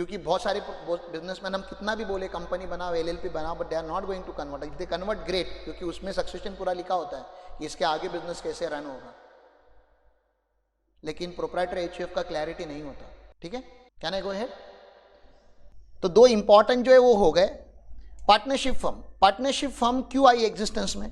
क्योंकि बहुत सारे बिजनेसमैन हम कितना भी बोले कंपनी बनाओ, एलएलपी बनाओ, but they are not going to convert. If they convert great, क्योंकि उसमें सक्सेशन पूरा लिखा होता है कि इसके आगे बिजनेस कैसे रन होगा. लेकिन प्रोप्राइटरी एचयूएफ का क्लैरिटी नहीं होता. ठीक है, कैन आई गो अहेड? तो दो इंपॉर्टेंट जो है वो हो गए. Partnership firm. पार्टनरशिप फर्म क्यों आई एग्जिस्टेंस में?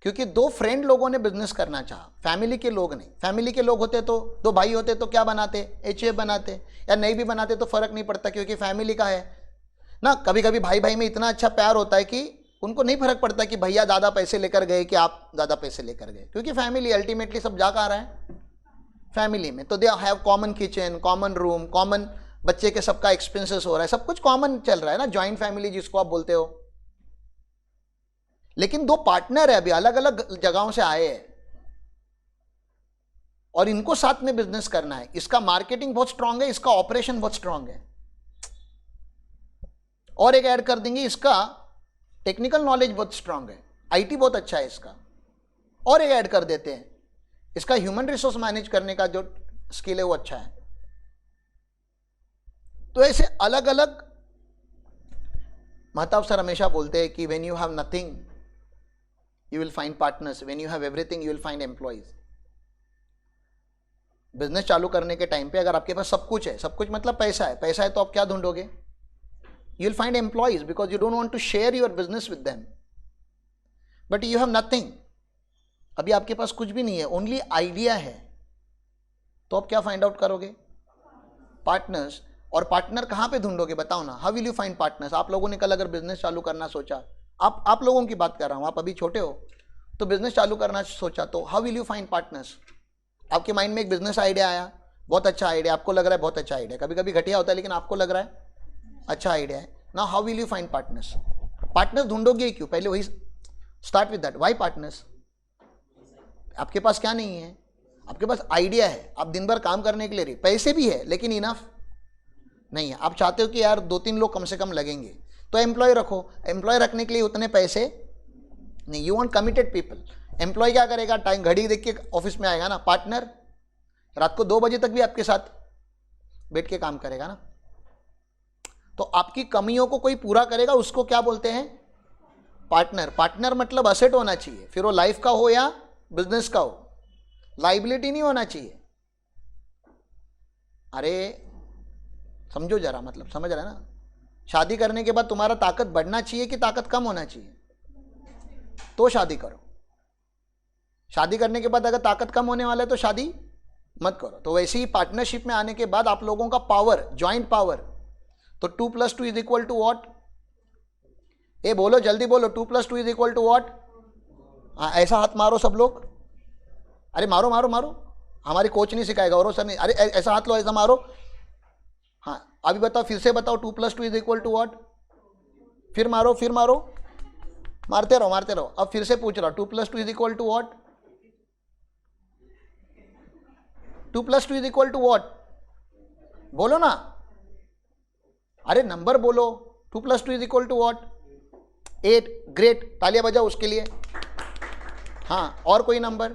क्योंकि दो फ्रेंड लोगों ने बिजनेस करना चाहा, फैमिली के लोग नहीं. फैमिली के लोग होते तो, दो भाई होते तो क्या बनाते? एचयूएफ बनाते. या नहीं भी बनाते तो फर्क नहीं पड़ता, क्योंकि फैमिली का है ना. कभी कभी भाई भाई में इतना अच्छा प्यार होता है कि उनको नहीं फर्क पड़ता कि भैया ज़्यादा पैसे लेकर गए कि आप ज़्यादा पैसे लेकर गए, क्योंकि फैमिली अल्टीमेटली सब जा कहाँ रहा है? फैमिली में. तो they have common kitchen, common room, common बच्चे के सबका एक्सपेंसेस हो रहा है, सब कुछ कॉमन चल रहा है ना, जॉइंट फैमिली जिसको आप बोलते हो. लेकिन दो पार्टनर है, अभी अलग अलग जगहों से आए हैं और इनको साथ में बिजनेस करना है. इसका मार्केटिंग बहुत स्ट्रांग है, इसका ऑपरेशन बहुत स्ट्रांग है, और एक ऐड कर देंगे, इसका टेक्निकल नॉलेज बहुत स्ट्रांग है, आईटी बहुत अच्छा है इसका, और एक ऐड कर देते हैं, इसका ह्यूमन रिसोर्स मैनेज करने का जो स्किल है वो अच्छा है. तो ऐसे अलग अलग. महताब सर हमेशा बोलते हैं कि when you have nothing you will find partners, when you have everything you will find employees. Business चालू करने के टाइम पे अगर आपके पास सब कुछ है, सब कुछ मतलब पैसा है, पैसा है तो आप क्या ढूंढोगे? You will find employees because you don't want to share your business with them. But you have nothing. अभी आपके पास कुछ भी नहीं है, ओनली आइडिया है, तो आप क्या फाइंड आउट करोगे? पार्टनर्स. और पार्टनर कहाँ पे ढूंढोगे बताओ ना? How will you find partners? आप लोगों ने कल अगर बिजनेस चालू करना सोचा, आप लोगों की बात कर रहा हूं, आप अभी छोटे हो तो बिजनेस चालू करना सोचा, तो how will you find partners? आपके माइंड में एक बिजनेस आइडिया आया, बहुत अच्छा आइडिया, आपको लग रहा है बहुत अच्छा आइडिया, कभी कभी घटिया होता है लेकिन आपको लग रहा है अच्छा आइडिया है ना. How will you find partners? Partners ढूंढोगे क्यों? पहले वही start with that. Why partners? आपके पास क्या नहीं है? आपके पास आइडिया है, आप दिन भर काम करने के लिए, पैसे भी है लेकिन इनफ नहीं है. आप चाहते हो कि यार 2-3 लोग कम से कम लगेंगे, तो एम्प्लॉय रखो. एम्प्लॉय रखने के लिए उतने पैसे नहीं. You want committed people. Employ क्या करेगा? टाइम घड़ी देख के ऑफिस में आएगा ना. पार्टनर रात को 2 बजे तक भी आपके साथ बैठ के काम करेगा ना. तो आपकी कमियों को कोई पूरा करेगा, उसको क्या बोलते हैं? पार्टनर. पार्टनर मतलब असेट होना चाहिए, फिर वो लाइफ का हो या बिजनेस का हो, लाइबिलिटी नहीं होना चाहिए. अरे समझो जरा, मतलब समझ रहा है ना. शादी करने के बाद तुम्हारा ताकत बढ़ना चाहिए कि ताकत कम होना चाहिए? तो शादी करो. शादी करने के बाद अगर ताकत कम होने वाला है तो शादी मत करो. तो वैसे ही पार्टनरशिप में आने के बाद आप लोगों का पावर, ज्वाइंट पावर, तो 2 + 2 = व्हाट? ए बोलो, जल्दी बोलो. 2 + 2 = व्हाट? हाँ, ऐसा हाथ मारो सब लोग. अरे मारो मारो मारो, हमारी कोच नहीं सिखाएगा और सर नहीं. अरे ऐसा हाथ लो, ऐसा मारो. हाँ अभी बताओ, फिर से बताओ. 2 + 2 = व्हाट? फिर मारो, फिर मारो, मारते रहो मारते रहो. अब फिर से पूछ रहा हूं, 2 + 2 = व्हाट? 2 + 2 = व्हाट? बोलो ना. अरे नंबर बोलो. 2 + 2 = व्हाट? 8. ग्रेट, तालियां बजाओ उसके लिए. हाँ, और कोई नंबर?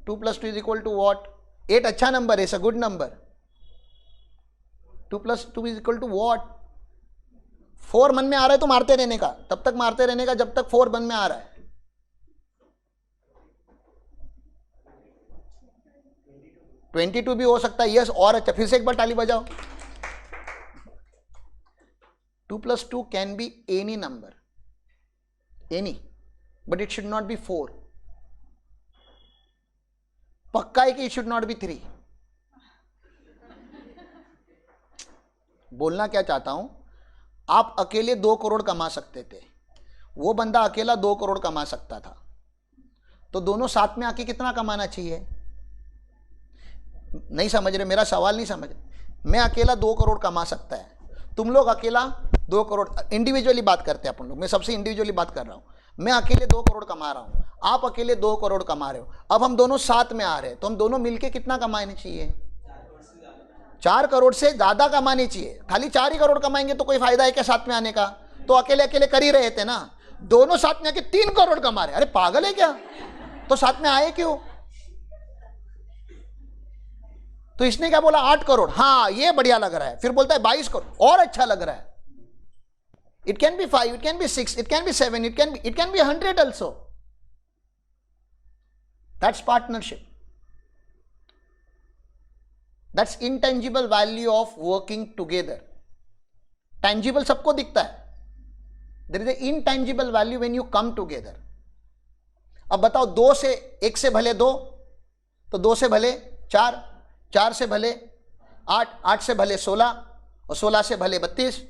2 + 2 = व्हाट? 8 अच्छा नंबर है, it's a good number. 2 + 2 = what? 4 मन में आ रहा है तो मारते रहने का, तब तक मारते रहने का जब तक 4 मन में आ रहा है. 22 भी हो सकता है. यस, और अच्छा, फिर से एक बार ताली बजाओ. 2 + 2 can be any number, any, but it should not be 4. पक्का है कि इट शुड नॉट बी 3. बोलना क्या चाहता हूं, आप अकेले 2 करोड़ कमा सकते थे, वो बंदा अकेला 2 करोड़ कमा सकता था, तो दोनों साथ में आके कितना कमाना चाहिए? नहीं समझ रहे, मेरा सवाल नहीं समझ रहे. मैं अकेला 2 करोड़ कमा सकता है, तुम लोग अकेला 2 करोड़, इंडिविजुअली बात करते हैं अपन लोग, मैं सबसे इंडिविजुअली बात कर रहा हूं. मैं अकेले 2 करोड़ कमा रहा हूं, आप अकेले 2 करोड़ कमा रहे हो. अब हम दोनों साथ में आ रहे हैं, तो हम दोनों मिलके कितना कमाने चाहिए? 4 करोड़ से ज्यादा कमानी चाहिए. खाली 4 ही करोड़ कमाएंगे तो कोई फायदा है क्या साथ में आने का? तो अकेले अकेले कर ही रहे थे ना. दोनों साथ में आके 3 करोड़ कमा रहे. अरे पागल है क्या? तो साथ में आए क्यों? तो इसने क्या बोला, 8 करोड़, हाँ ये बढ़िया लग रहा है, फिर बोलता है 22 करोड़ और अच्छा लग रहा है. It can be 5, it can be 6, it can be 7, it can be 100 also. That's partnership. That's intangible value of working together. Tangible सबको दिखता है. There is an intangible value when you come together. अब बताओ, 2 से 1 से भले 2, तो 2 से भले 4, 4 से भले 8, 8 से भले 16 और 16 से भले 32.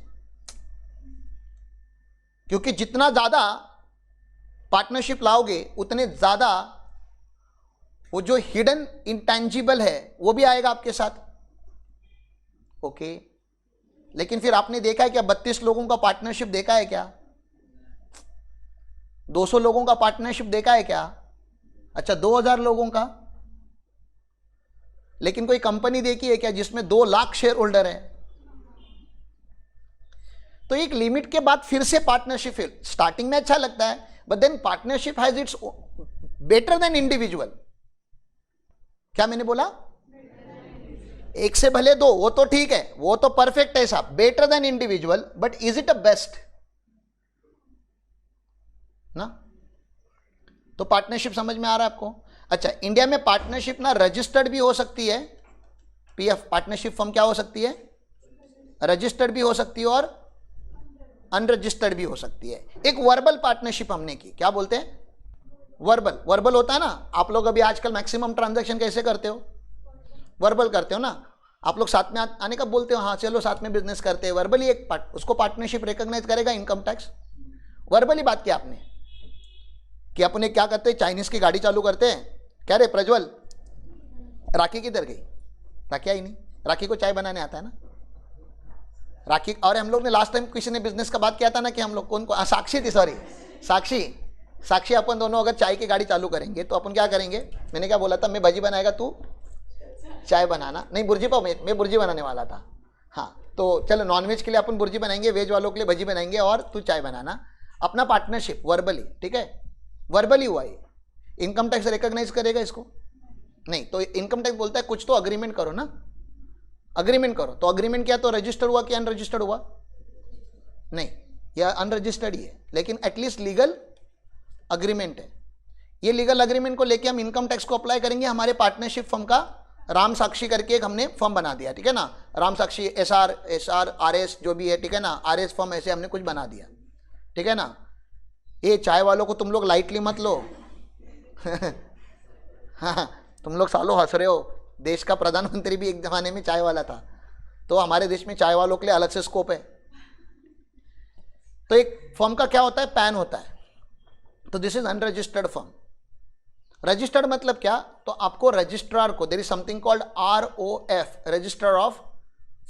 क्योंकि जितना ज्यादा पार्टनरशिप लाओगे उतने ज्यादा वो जो हिडन इंटेंजिबल है वो भी आएगा आपके साथ. ओके, लेकिन फिर आपने देखा है क्या 32 लोगों का पार्टनरशिप देखा है क्या? 200 लोगों का पार्टनरशिप देखा है क्या? अच्छा 2000 लोगों का? लेकिन कोई कंपनी देखी है क्या जिसमें 2 लाख शेयर होल्डर है? तो एक लिमिट के बाद फिर से पार्टनरशिप, स्टार्टिंग में अच्छा लगता है, but then partnership has its better than individual. क्या मैंने बोला? 1 से भले 2, वो तो ठीक है, वो तो परफेक्ट है साहब, better than individual, but is it a best ना? तो पार्टनरशिप समझ में आ रहा है आपको? अच्छा, इंडिया में पार्टनरशिप ना रजिस्टर्ड भी हो सकती है. पीएफ पार्टनरशिप फर्म क्या हो सकती है? रजिस्टर्ड भी हो सकती है और अनरजिस्टर्ड भी हो सकती है. एक वर्बल पार्टनरशिप हमने की, क्या बोलते हैं? वर्बल होता है ना. आप लोग अभी आजकल मैक्सिमम ट्रांजैक्शन कैसे करते हो? वर्बल करते हो ना. आप लोग साथ में आने का बोलते हो, हाँ चलो साथ में बिजनेस करते हैं, वर्बली एक उसको पार्टनरशिप रिकॉग्नाइज करेगा इनकम टैक्स. वर्बली बात की आपने कि अपने क्या करते हैं, चाइनीज की गाड़ी चालू करते हैं, क्या रे प्रज्वल राखी किधर गई? राखी आई नहीं. राखी को चाय बनाने आता है ना राखी. और हम लोग ने लास्ट टाइम किसी ने बिजनेस का बात किया था ना कि हम लोग कौन को, साक्षी थी, सॉरी साक्षी, अपन दोनों अगर चाय की गाड़ी चालू करेंगे तो अपन क्या करेंगे? मैंने क्या बोला था, मैं भजी बनाएगा, तू चाय बनाना. नहीं बुर्जी पाव, मैं बुर्जी बनाने वाला था. हाँ तो चलो, नॉनवेज के लिए अपन बुर्जी बनाएंगे, वेज वालों के लिए भजी बनाएंगे और तू चाय बनाना. अपना पार्टनरशिप वर्बली, ठीक है, वर्बली हुआ ये. इनकम टैक्स रिकॉग्नाइज करेगा इसको? नहीं. तो इनकम टैक्स बोलता है कुछ तो अग्रीमेंट करो ना, अग्रीमेंट करो. तो अग्रीमेंट क्या, तो रजिस्टर्ड हुआ कि अनरजिस्टर्ड हुआ? नहीं, यह अनरजिस्टर्ड ही है, लेकिन एटलीस्ट लीगल अग्रीमेंट है. ये लीगल अग्रीमेंट को लेके हम इनकम टैक्स को अप्लाई करेंगे. हमारे पार्टनरशिप फर्म का राम साक्षी करके एक हमने फर्म बना दिया, ठीक है ना. राम साक्षी एसआर आरएस जो भी है, ठीक है ना, आरएस फर्म ऐसे हमने कुछ बना दिया, ठीक है ना. ये चाय वालों को तुम लोग लाइटली मत लो. हाँ, तुम लोग सालों हंस रहे हो. देश का प्रधानमंत्री भी एक जमाने में चाय वाला था, तो हमारे देश में चाय वालों के लिए अलग से स्कोप है. तो एक फर्म का क्या होता है, पैन होता है. तो this is unregistered firm. Registered मतलब क्या, तो आपको रजिस्ट्रार को, there is something called ROF, registrar of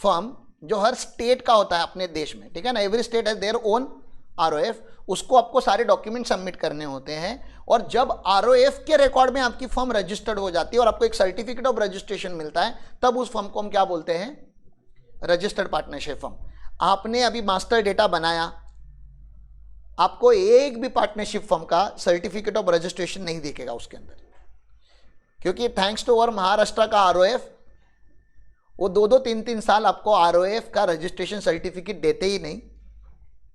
firm, जो हर स्टेट का होता है अपने देश में, ठीक है ना. Every state has their own ROF. उसको आपको सारे डॉक्यूमेंट सबमिट करने होते हैं. और जब ROF के रिकॉर्ड में आपकी फर्म रजिस्टर्ड हो जाती है और आपको एक सर्टिफिकेट ऑफ रजिस्ट्रेशन मिलता है, तब उस फर्म को हम क्या बोलते हैं? Registered partnership firm. आपने अभी मास्टर डेटा बनाया, आपको एक भी पार्टनरशिप फर्म का सर्टिफिकेट ऑफ रजिस्ट्रेशन नहीं दिखेगा उसके अंदर, क्योंकि थैंक्स टू अवर महाराष्ट्र का ROF, वो 2-2, 3-3 साल आपको ROF का रजिस्ट्रेशन सर्टिफिकेट देते ही नहीं,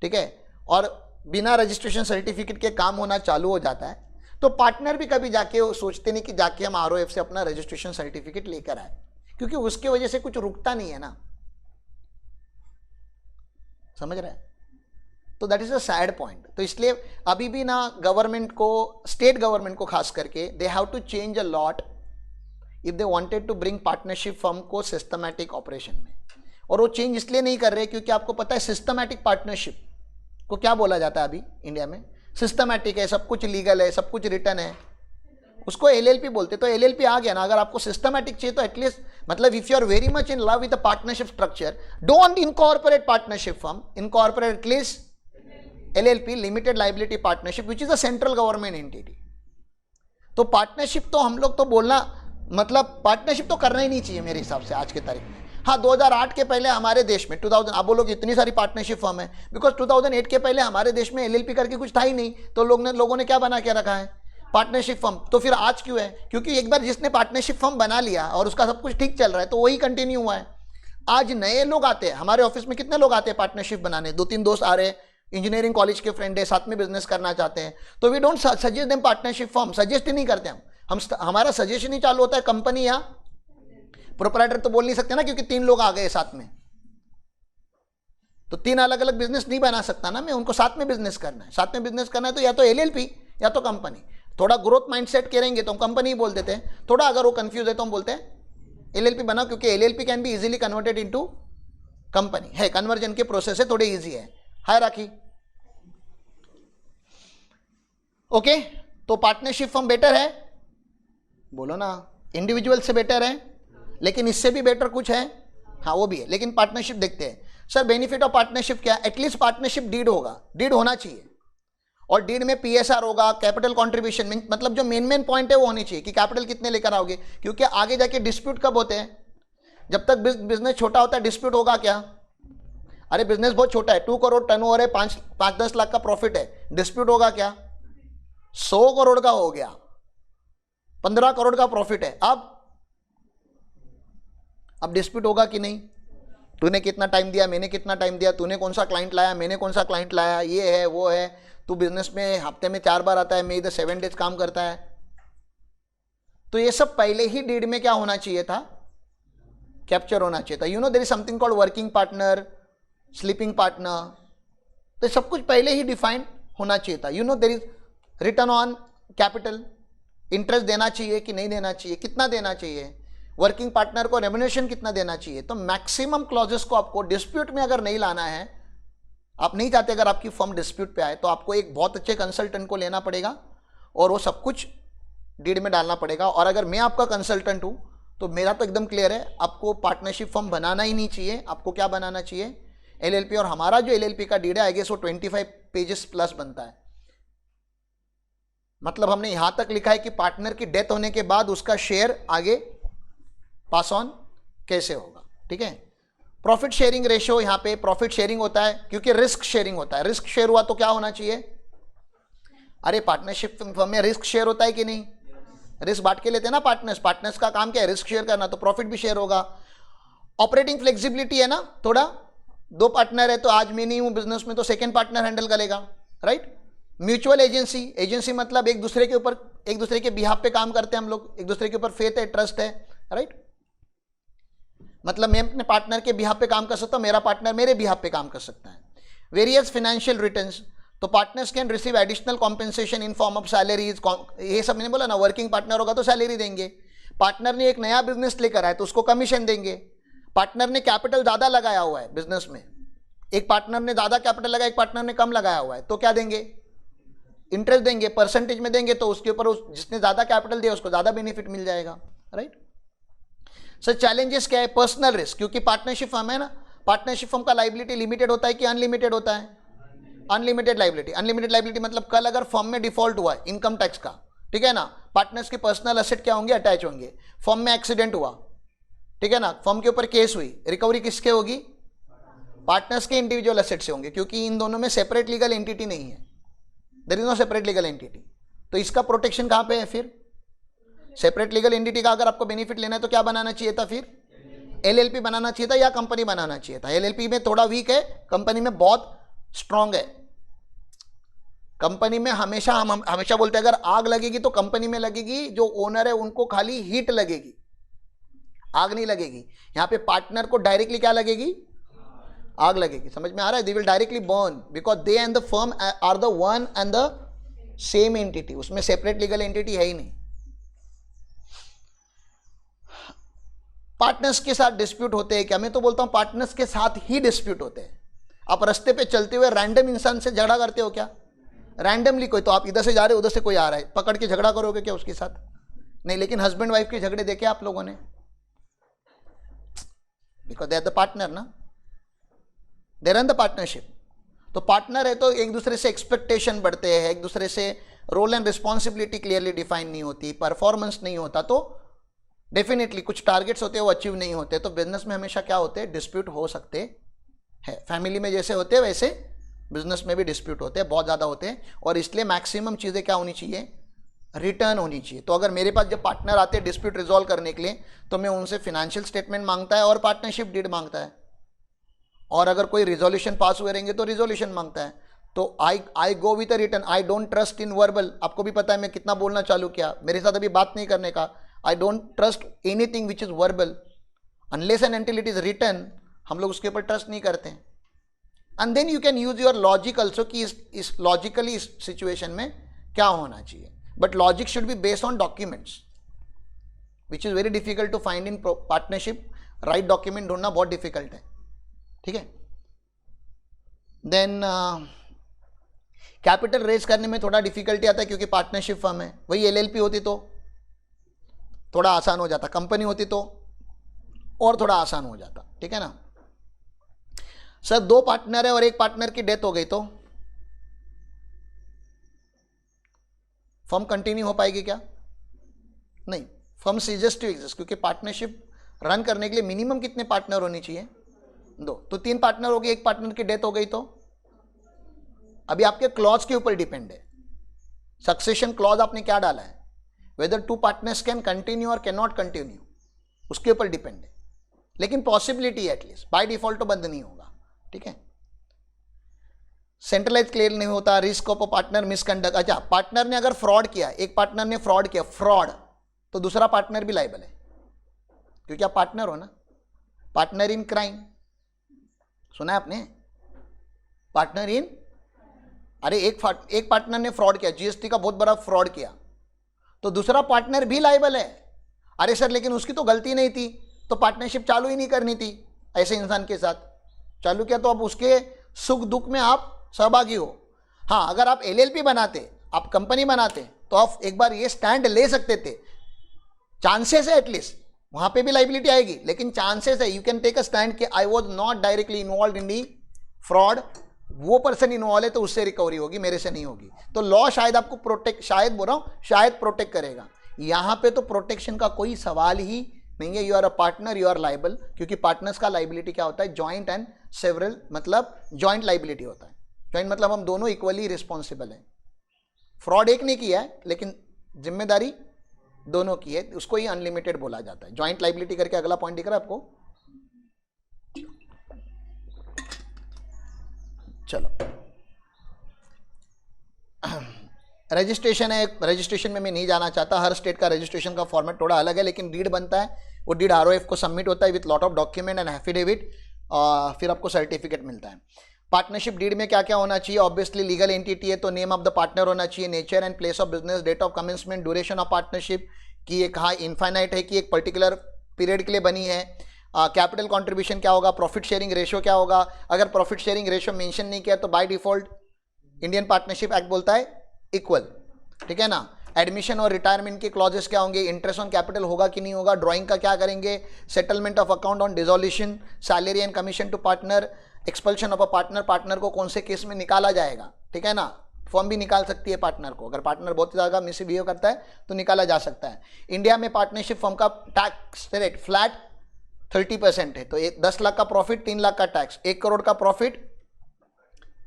ठीक है. और बिना रजिस्ट्रेशन सर्टिफिकेट के काम होना चालू हो जाता है. तो पार्टनर भी कभी जाके सोचते नहीं कि जाके हम ROF से अपना रजिस्ट्रेशन सर्टिफिकेट लेकर आए, क्योंकि उसके वजह से कुछ रुकता नहीं है ना. समझ रहे हैं? तो that is a sad point. तो इसलिए अभी भी ना गवर्नमेंट को, स्टेट गवर्नमेंट को खास करके, they have to change a lot if they wanted to bring partnership firm को सिस्टमैटिक ऑपरेशन में. और वो चेंज इसलिए नहीं कर रहे क्योंकि आपको पता है सिस्टमैटिक पार्टनरशिप को क्या बोला जाता है अभी इंडिया में? सिस्टमैटिक है, सब कुछ लीगल है, सब कुछ रिटर्न है, उसको LLP बोलते. तो LLP आ गया ना. अगर आपको सिस्टमैटिक चाहिए तो एटलीस्ट, मतलब if you are very much in love with the partnership structure, don't incorporate partnership firm, incorporate at least LLP, limited liability partnership, which is a central government entity. तो पार्टनरशिप तो हम लोग तो बोलना, मतलब पार्टनरशिप तो करना ही नहीं चाहिए मेरे हिसाब से आज के तारीख में. हाँ, 2008 के पहले हमारे देश में 2000, आप बोलोगे इतनी सारी पार्टनरशिप फर्म है, बिकॉज 2008 के पहले हमारे देश में LLP करके कुछ था ही नहीं. तो लोगों ने क्या बना के रखा है? Partnership firm. तो फिर आज क्यों है? क्योंकि एक बार जिसने पार्टनरशिप फर्म बना लिया और उसका सब कुछ ठीक चल रहा है तो वही कंटिन्यू हुआ है। आज नए लोग आते हैं हमारे ऑफिस में, कितने लोग आते हैं पार्टनरशिप बनाने, 2-3 दोस्त आ रहे हैं, इंजीनियरिंग कॉलेज के फ्रेंड है, साथ में बिजनेस करना चाहते हैं, तो we don't suggest them partnership firm, suggest ही नहीं करते हम हमारा सजेशन ही चालू होता है कंपनी या प्रोपराइटर। तो बोल नहीं सकते ना क्योंकि 3 लोग आ गए साथ में, तो 3 अलग अलग बिजनेस नहीं बना सकता ना मैं, उनको साथ में बिजनेस करना है। साथ में बिजनेस करना है तो या तो एलएलपी या तो कंपनी। थोड़ा ग्रोथ माइंडसेट करेंगे तो हम कंपनी ही बोल देते हैं, थोड़ा अगर वो कंफ्यूज है तो हम बोलते हैं एलएलपी बनाओ, क्योंकि LLP can be easily converted into company है, कन्वर्जन के प्रोसेस है, थोड़े इजी है, हायरार्की। ओके, तो पार्टनरशिप फर्म बेटर है, बोलो ना, इंडिविजुअल से बेटर है, लेकिन इससे भी बेटर कुछ है, हाँ वो भी है, लेकिन पार्टनरशिप देखते हैं। सर बेनिफिट ऑफ पार्टनरशिप क्या है? एटलीस्ट पार्टनरशिप डीड होगा, डीड होना चाहिए, और डीड में पीएसआर होगा, कैपिटल कंट्रीब्यूशन, मतलब जो मेन पॉइंट है वो होनी चाहिए कि कैपिटल कितने लेकर आओगे, क्योंकि आगे जाके डिस्प्यूट कब होते हैं? जब तक बिजनेस छोटा होता है डिस्प्यूट होगा क्या? अरे बिजनेस बहुत छोटा है, 2 करोड़ टर्नओवर है, 5-10 लाख का प्रॉफिट है, डिस्प्यूट होगा क्या? 100 करोड़ का हो गया, 15 करोड़ का प्रॉफिट है, अब डिस्प्यूट होगा कि नहीं? तूने कितना टाइम दिया, मैंने कितना टाइम दिया, तूने कौन सा क्लाइंट लाया, मैंने कौन सा क्लाइंट लाया, ये है वो है, तू बिजनेस में हफ्ते में 4 बार आता है, मैं इधर 7 डेज काम करता है। तो ये सब पहले ही डीड में क्या होना चाहिए था? कैप्चर होना चाहिए था। You know there is something called working partner, sleeping partner, तो सब कुछ पहले ही डिफाइन होना चाहिए था। You know there is return on capital, interest देना चाहिए कि नहीं देना चाहिए, कितना देना चाहिए, वर्किंग पार्टनर को रेम्युनरेशन कितना देना चाहिए। तो मैक्सिमम क्लॉजेस को आपको डिस्प्यूट में अगर नहीं लाना है, आप नहीं चाहते अगर आपकी फर्म डिस्प्यूट पे आए, तो आपको एक बहुत अच्छे कंसल्टेंट को लेना पड़ेगा और वो सब कुछ डीड में डालना पड़ेगा। और अगर मैं आपका कंसल्टेंट हूं तो मेरा तो एकदम क्लियर है, आपको पार्टनरशिप फर्म बनाना ही नहीं चाहिए, आपको क्या बनाना चाहिए? एलएलपी। और हमारा जो एलएलपी का डीड है आई गेस वो 25 पेजेस प्लस बनता है। मतलब हमने यहां तक लिखा है कि पार्टनर की डेथ होने के बाद उसका शेयर आगे पास ऑन कैसे होगा, ठीक है। प्रॉफिट शेयरिंग रेशियो, यहां पे प्रॉफिट शेयरिंग होता है क्योंकि रिस्क शेयरिंग होता है। रिस्क शेयर हुआ तो क्या होना चाहिए? अरे पार्टनरशिप फर्म में रिस्क शेयर होता है कि नहीं? रिस्क बांट के लेते हैं ना पार्टनर्स का काम क्या है? रिस्क शेयर करना, तो प्रॉफिट भी शेयर होगा। ऑपरेटिंग फ्लेक्सिबिलिटी है ना, थोड़ा 2 पार्टनर है तो आज मैं नहीं हूं बिजनेस में तो सेकेंड पार्टनर हैंडल करेगा, राइट। म्यूचुअल एजेंसी मतलब एक दूसरे के ऊपर, एक दूसरे के बिहाफ पे काम करते हैं हम लोग, एक दूसरे के ऊपर फेथ है, ट्रस्ट है, राइट। मतलब मैं अपने पार्टनर के बिहाफ पे काम कर सकता हूं, मेरा पार्टनर मेरे बिहाफ पे काम कर सकता है। वेरियस फाइनेंशियल रिटर्न्स, तो partners can receive additional compensation in form of salaries, ये सब मैंने बोला ना, वर्किंग पार्टनर होगा तो सैलरी देंगे। पार्टनर ने एक नया बिजनेस लेकर आया तो उसको कमीशन देंगे। पार्टनर ने कैपिटल ज्यादा लगाया हुआ है बिजनेस में, एक पार्टनर ने ज्यादा कैपिटल लगाया, एक पार्टनर ने कम लगाया हुआ है, तो क्या देंगे? इंटरेस्ट देंगे, परसेंटेज में देंगे, तो उसके ऊपर जिसने ज्यादा कैपिटल दिया उसको ज्यादा बेनिफिट मिल जाएगा, राइट। सर चैलेंजेस क्या है? पर्सनल रिस्क, क्योंकि पार्टनरशिप फर्म है ना, पार्टनरशिप फर्म का लाइबिलिटी लिमिटेड होता है कि अनलिमिटेड होता है? Unlimited liability. अनलिमिटेड लाइबिलिटी मतलब कल अगर फर्म में डिफॉल्ट हुआ इनकम टैक्स का, ठीक है ना, पार्टनर्स के पर्सनल एसेट क्या होंगे? अटैच होंगे। फर्म में एक्सीडेंट हुआ, ठीक है ना, फर्म के ऊपर केस हुई, रिकवरी किसके होगी? पार्टनर्स के इंडिविजुअल एसेट से होंगे, क्योंकि इन दोनों में सेपरेट लीगल एंटिटी नहीं है, there is no separate legal entity. तो इसका प्रोटेक्शन कहां पे है फिर? सेपरेट लीगल एंटिटी का अगर आपको बेनिफिट लेना है तो क्या बनाना चाहिए था फिर? एलएलपी बनाना चाहिए था या कंपनी बनाना चाहिए था? एलएलपी में थोड़ा वीक है, कंपनी में बहुत स्ट्रांग है। कंपनी में हमेशा हम हमेशा बोलते हैं अगर आग लगेगी तो कंपनी में लगेगी, जो ओनर है उनको खाली हीट लगेगी, आग नहीं लगेगी। यहां पे पार्टनर को डायरेक्टली क्या लगेगी? आग लगेगी। समझ में आ रहा है? They will directly burn because they and the firm are the one and the same entity, उसमें सेपरेट लीगल एंटिटी है ही नहीं। पार्टनर्स के साथ डिस्प्यूट होते हैं क्या? मैं तो बोलता हूं पार्टनर्स के साथ ही डिस्प्यूट होते हैं। आप रास्ते पे चलते हुए रैंडम इंसान से झगड़ा करते हो क्या? रैंडमली कोई, तो आप इधर से जा रहे हो उधर से कोई आ रहा है, पकड़ के झगड़ा करोगे क्या उसके साथ? नहीं। लेकिन हस्बैंड वाइफ के झगड़े देखे आप लोगों ने? Because they are the partner ना, they are in the partnership. तो पार्टनर है तो एक दूसरे से एक्सपेक्टेशन बढ़ते हैं, एक दूसरे से role and responsibility clearly define नहीं होती, परफॉर्मेंस नहीं होता, तो डेफिनेटली कुछ टारगेट्स होते हैं वो अचीव नहीं होते। तो बिजनेस में हमेशा क्या होते हैं? डिस्प्यूट हो सकते हैं। फैमिली में जैसे होते हैं वैसे बिजनेस में भी डिस्प्यूट होते हैं, बहुत ज़्यादा होते हैं। और इसलिए मैक्सिमम चीज़ें क्या होनी चाहिए? रिटर्न होनी चाहिए। तो अगर मेरे पास जब पार्टनर आते हैं डिस्प्यूट रिजॉल्व करने के लिए, तो मैं उनसे फिनेंशियल स्टेटमेंट मांगता है और पार्टनरशिप डीड मांगता है, और अगर कोई रिजोल्यूशन पास हुए रहेंगे तो रिजोल्यूशन मांगता है। तो I go with a return, I don't trust in verbal. आपको भी पता है मैं कितना बोलना चालू किया, मेरे साथ अभी बात नहीं करने का। I don't trust anything which is verbal unless and until it is written, हम लोग उसके ऊपर ट्रस्ट नहीं करते हैं। And then you can use your logic also कि इस लॉजिकली इस सिचुएशन में क्या होना चाहिए, but logic should be based on documents which is very difficult to find in partnership. Right document ढूंढना बहुत डिफिकल्ट है, ठीक है। देन कैपिटल रेज करने में थोड़ा डिफिकल्टी आता है क्योंकि पार्टनरशिप फर्म है। वही एलएलपी होती तो थोड़ा आसान हो जाता, कंपनी होती तो और थोड़ा आसान हो जाता, ठीक है ना। सर 2 पार्टनर है और एक पार्टनर की डेथ हो गई तो फर्म कंटिन्यू हो पाएगी क्या? नहीं, फर्म सीजेस टू एग्जिस्ट, क्योंकि पार्टनरशिप रन करने के लिए मिनिमम कितने पार्टनर होने चाहिए? 2। तो 3 पार्टनर हो गए, एक पार्टनर की डेथ हो गई तो अभी आपके क्लॉज के ऊपर डिपेंड है। सक्सेशन क्लॉज आपने क्या डाला है, वेदर 2 पार्टनर्स कैन कंटिन्यू और कैन नॉट कंटिन्यू, उसके ऊपर डिपेंड है। लेकिन पॉसिबिलिटी एटलीस्ट, बाय डिफॉल्ट तो बंद नहीं होगा, ठीक है। सेंट्रलाइज क्लियर नहीं होता, risk of a partner misconduct. अच्छा, पार्टनर ने अगर फ्रॉड किया, एक पार्टनर ने फ्रॉड किया, फ्रॉड, तो दूसरा पार्टनर भी लायबल है, क्योंकि आप पार्टनर हो ना। पार्टनर इन क्राइम, सुना है आपने? पार्टनर इन, अरे एक पार्टनर ने फ्रॉड किया, जीएसटी का बहुत बड़ा फ्रॉड किया, तो दूसरा पार्टनर भी लायबल है। अरे सर लेकिन उसकी तो गलती नहीं थी, तो पार्टनरशिप चालू ही नहीं करनी थी। ऐसे इंसान के साथ चालू किया तो अब उसके सुख दुख में आप सहभागी हो। हाँ, अगर आप एलएलपी बनाते, आप कंपनी बनाते, तो आप एक बार ये स्टैंड ले सकते थे। चांसेस है एटलीस्ट, वहां पे भी लाइबिलिटी आएगी, लेकिन चांसेस है, you can take a stand कि I was not directly involve in the fraud, वो पर्सन इन्वॉल्व है तो उससे रिकवरी होगी, मेरे से नहीं होगी। तो लॉ शायद आपको प्रोटेक्ट, शायद बोल रहा हूं, शायद प्रोटेक्ट करेगा। यहां पे तो प्रोटेक्शन का कोई सवाल ही नहीं है। You are a partner, you are liable, क्योंकि पार्टनर्स का लाइबिलिटी क्या होता है? जॉइंट एंड सेवरल, मतलब जॉइंट लाइबिलिटी होता है। जॉइंट मतलब हम दोनों इक्वली रिस्पॉन्सिबल हैं। फ्रॉड एक ने किया है लेकिन जिम्मेदारी दोनों की है, उसको ही अनलिमिटेड बोला जाता है। जॉइंट लाइबिलिटी करके अगला पॉइंट दिख रहा है आपको? चलो, रजिस्ट्रेशन है, रजिस्ट्रेशन में मैं नहीं जाना चाहता। हर स्टेट का रजिस्ट्रेशन का फॉर्मेट थोड़ा अलग है, लेकिन डीड बनता है, वो डीड आरओएफ को सबमिट होता है with lot of document and affidavit, फिर आपको सर्टिफिकेट मिलता है। पार्टनरशिप डीड में क्या क्या होना चाहिए? ऑब्वियसली लीगल एंटिटी है तो नेम ऑफ द पार्टनर होना चाहिए, nature and place of business, date of commencement, duration of partnership कि ये कहा इनफाइनाइट है कि एक पर्टिकुलर पीरियड के लिए बनी है, कैपिटल कंट्रीब्यूशन क्या होगा, प्रॉफिट शेयरिंग रेशियो क्या होगा। अगर प्रॉफिट शेयरिंग रेशियो मेंशन नहीं किया तो by default Indian partnership act बोलता है इक्वल, ठीक है ना। एडमिशन और रिटायरमेंट के क्लॉजेस क्या होंगे, इंटरेस्ट ऑन कैपिटल होगा कि नहीं होगा, ड्राइंग का क्या करेंगे, settlement of account on dissolution, salary and commission to partner, expulsion of a partner, partner को कौन से केस में निकाला जाएगा, ठीक है ना। फर्म भी निकाल सकती है पार्टनर को, अगर पार्टनर बहुत ज़्यादा मिसबिहेव करता है तो निकाला जा सकता है। इंडिया में पार्टनरशिप फर्म का टैक्स रेट फ्लैट 30% है, तो 10 लाख का प्रॉफिट 3 लाख का टैक्स, 1 करोड़ का प्रॉफिट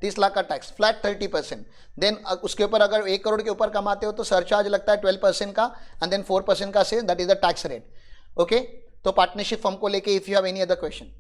30 लाख का टैक्स, फ्लैट 30%। देन उसके ऊपर अगर 1 करोड़ के ऊपर कमाते हो तो सरचार्ज लगता है 12% का, एंड देन 4% का से, that is the tax rate. Okay, तो पार्टनरशिप फर्म को लेके if you have any other question.